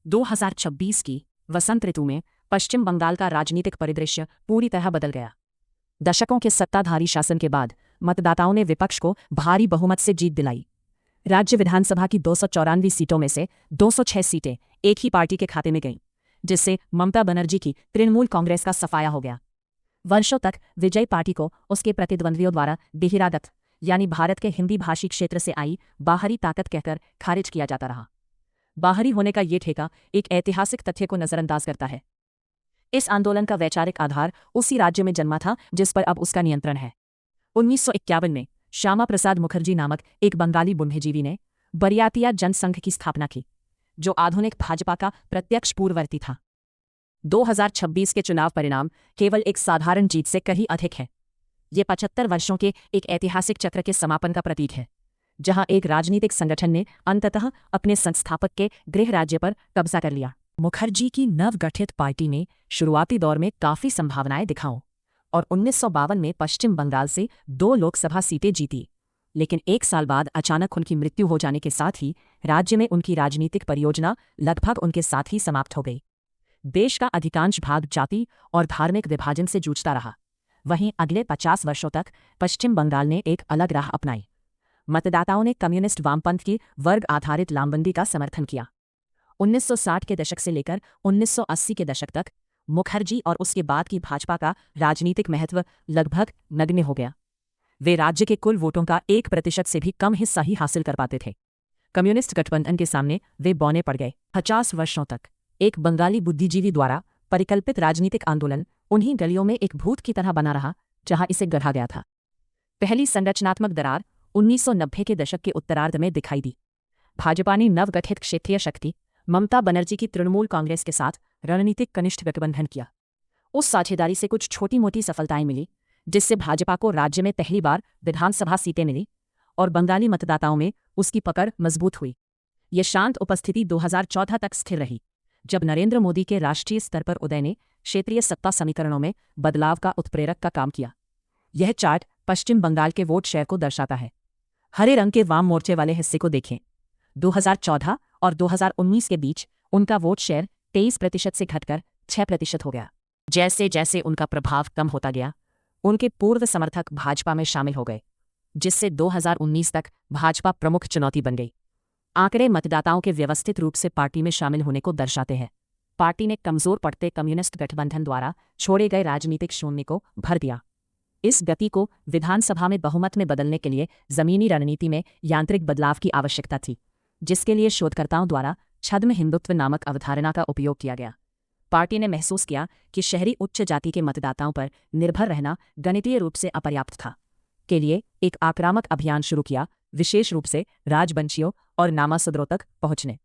2026 की वसंत ऋतु में पश्चिम बंगाल का राजनीतिक परिदृश्य पूरी तरह बदल गया। दशकों के सत्ताधारी शासन के बाद मतदाताओं ने विपक्ष को भारी बहुमत से जीत दिलाई। राज्य विधानसभा की 294 सीटों में से 206 सीटें एक ही पार्टी के खाते में गईं, जिससे ममता बनर्जी की तृणमूल कांग्रेस का सफाया हो गया। वर्षों तक विजय पार्टी को उसके प्रतिद्वंद्वियों द्वारा बहिरागत यानी भारत के हिंदी भाषी क्षेत्र से आई बाहरी ताकत कहकर खारिज किया जाता रहा। बाहरी होने का ये ठेका एक ऐतिहासिक तथ्य को नजरअंदाज करता है। इस आंदोलन का वैचारिक आधार उसी राज्य में जन्मा था जिस पर अब उसका नियंत्रण है। 1951 में श्यामा प्रसाद मुखर्जी नामक एक बंगाली बुद्धिजीवी ने बरियातिया जनसंघ की स्थापना की, जो आधुनिक भाजपा का प्रत्यक्ष पूर्ववर्ती था। 2026 के चुनाव परिणाम केवल एक साधारण जीत से कहीं अधिक है। ये 75 वर्षों के एक ऐतिहासिक चक्र के समापन का प्रतीक है, जहां एक राजनीतिक संगठन ने अंततः अपने संस्थापक के गृह राज्य पर कब्जा कर लिया। मुखर्जी की नवगठित पार्टी ने शुरुआती दौर में काफी संभावनाएं दिखाऊं और 1952 में पश्चिम बंगाल से 2 लोकसभा सीटें जीती, लेकिन एक साल बाद अचानक उनकी मृत्यु हो जाने के साथ ही राज्य में उनकी राजनीतिक परियोजना लगभग उनके साथ ही समाप्त हो गई। देश का अधिकांश भाग जाति और धार्मिक विभाजन से जूझता रहा। वहीं अगले 50 वर्षों तक पश्चिम बंगाल ने एक अलग राह अपनाई। मतदाताओं ने कम्युनिस्ट वामपंथ की वर्ग आधारित लामबंदी का समर्थन किया। 1960 के दशक से लेकर 1980 के दशक तक मुखर्जी और उसके बाद की भाजपा का राजनीतिक महत्व लगभग नगण्य हो गया। वे राज्य के कुल वोटों का 1% से भी कम हिस्सा ही हासिल कर पाते थे। कम्युनिस्ट गठबंधन के सामने वे बौने पड़ गए। 50 वर्षों तक एक बंगाली बुद्धिजीवी द्वारा परिकल्पित राजनीतिक आंदोलन उन्हीं गलियों में एक भूत की तरह बना रहा जहां इसे गढ़ा गया था। पहली संरचनात्मक दरार 1990 के दशक के उत्तरार्ध में दिखाई दी। भाजपा ने नवगठित क्षेत्रीय शक्ति ममता बनर्जी की तृणमूल कांग्रेस के साथ रणनीतिक कनिष्ठ गठबंधन किया। उस साझेदारी से कुछ छोटी मोटी सफलताएं मिली, जिससे भाजपा को राज्य में पहली बार विधानसभा सीटें मिली और बंगाली मतदाताओं में उसकी पकड़ मजबूत हुई। ये शांत उपस्थिति 2014 तक स्थिर रही, जब नरेंद्र मोदी के राष्ट्रीय स्तर पर उदय ने क्षेत्रीय सत्ता समीकरणों में बदलाव का उत्प्रेरक का काम किया। यह चार्ट पश्चिम बंगाल के वोट शेयर को दर्शाता है। हरे रंग के वाम मोर्चे वाले हिस्से को देखें। 2014 और 2019 के बीच उनका वोट शेयर 23% से घटकर 6% हो गया। जैसे जैसे उनका प्रभाव कम होता गया, उनके पूर्व समर्थक भाजपा में शामिल हो गए, जिससे 2019 तक भाजपा प्रमुख चुनौती बन गई। आंकड़े मतदाताओं के व्यवस्थित रूप से पार्टी में शामिल होने को दर्शाते हैं। पार्टी ने कमजोर पड़ते कम्युनिस्ट गठबंधन द्वारा छोड़े गए राजनीतिक शून्य को भर दिया। इस गति को विधानसभा में बहुमत में बदलने के लिए जमीनी रणनीति में यांत्रिक बदलाव की आवश्यकता थी, जिसके लिए शोधकर्ताओं द्वारा छद्म हिंदुत्व नामक अवधारणा का उपयोग किया गया। पार्टी ने महसूस किया कि शहरी उच्च जाति के मतदाताओं पर निर्भर रहना गणितीय रूप से अपर्याप्त था। के लिए एक आक्रामक अभियान शुरू किया, विशेष रूप से राजवंशियों और नामासुद्रों तक पहुंचने।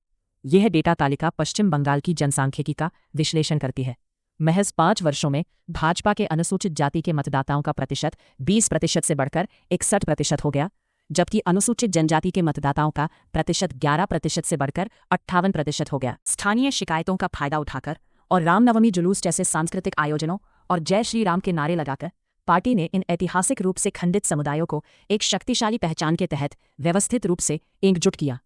यह डेटा तालिका पश्चिम बंगाल की जनसांख्यिकी का विश्लेषण करती है। महज 5 वर्षों में भाजपा के अनुसूचित जाति के मतदाताओं का प्रतिशत 20% से बढ़कर 61% हो गया, जबकि अनुसूचित जनजाति के मतदाताओं का प्रतिशत 11% से बढ़कर 58% हो गया। स्थानीय शिकायतों का फायदा उठाकर और रामनवमी जुलूस जैसे सांस्कृतिक आयोजनों और जय श्री राम के नारे लगाकर पार्टी ने इन ऐतिहासिक रूप से खंडित समुदायों को एक शक्तिशाली पहचान के तहत व्यवस्थित रूप से एकजुट किया।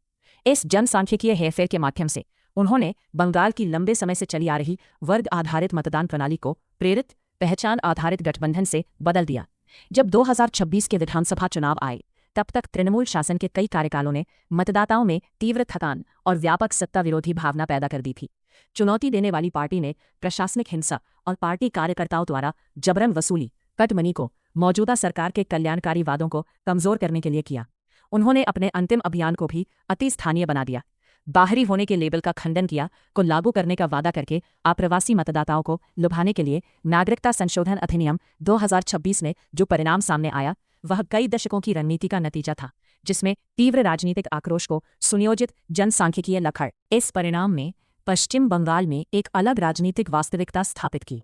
इस जनसांख्यिकीय हेरफेर के माध्यम से उन्होंने बंगाल की लंबे समय से चली आ रही वर्ग आधारित मतदान प्रणाली को प्रेरित पहचान आधारित गठबंधन से बदल दिया। जब 2026 के विधानसभा चुनाव आए, तब तक तृणमूल शासन के कई कार्यकालों ने मतदाताओं में तीव्र थकान और व्यापक सत्ता विरोधी भावना पैदा कर दी थी। चुनौती देने वाली पार्टी ने प्रशासनिक हिंसा और पार्टी कार्यकर्ताओं द्वारा जबरन वसूली कट मनी को मौजूदा सरकार के कल्याणकारी वादों को कमजोर करने के लिए किया। उन्होंने अपने अंतिम अभियान को भी अति स्थानीय बना दिया। बाहरी होने के लेबल का खंडन किया को लागू करने का वादा करके आप्रवासी मतदाताओं को लुभाने के लिए नागरिकता संशोधन अधिनियम 2026 में जो परिणाम सामने आया, वह कई दशकों की रणनीति का नतीजा था, जिसमें तीव्र राजनीतिक आक्रोश को सुनियोजित जनसांख्यिकीय लखड़। इस परिणाम में पश्चिम बंगाल में एक अलग राजनीतिक वास्तविकता स्थापित की।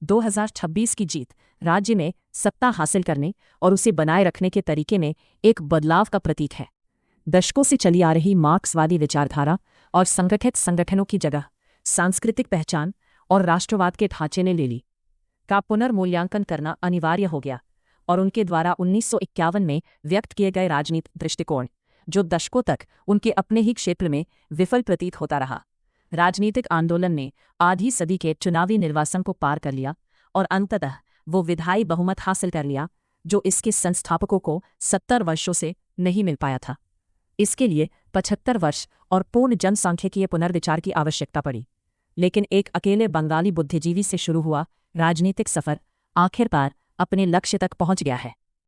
2026 की जीत राज्य में सत्ता हासिल करने और उसे बनाए रखने के तरीके में एक बदलाव का प्रतीक है। दशकों से चली आ रही मार्क्सवादी विचारधारा और संगठित संगठनों की जगह सांस्कृतिक पहचान और राष्ट्रवाद के ढांचे ने ले ली का पुनर्मूल्यांकन करना अनिवार्य हो गया और उनके द्वारा 1951 में व्यक्त किए गए राजनीतिक दृष्टिकोण, जो दशकों तक उनके अपने ही क्षेत्र में विफल प्रतीत होता रहा, राजनीतिक आंदोलन ने आधी सदी के चुनावी निर्वासन को पार कर लिया और अंततः वो विधायी बहुमत हासिल कर लिया जो इसके संस्थापकों को 70 वर्षों से नहीं मिल पाया था। इसके लिए 75 वर्ष और पूर्ण जनसांख्यिकीय पुनर्विचार की आवश्यकता पड़ी। लेकिन एक अकेले बंगाली बुद्धिजीवी से शुरू हुआ राजनीतिक सफर आखिरकार अपने लक्ष्य तक पहुंच गया है।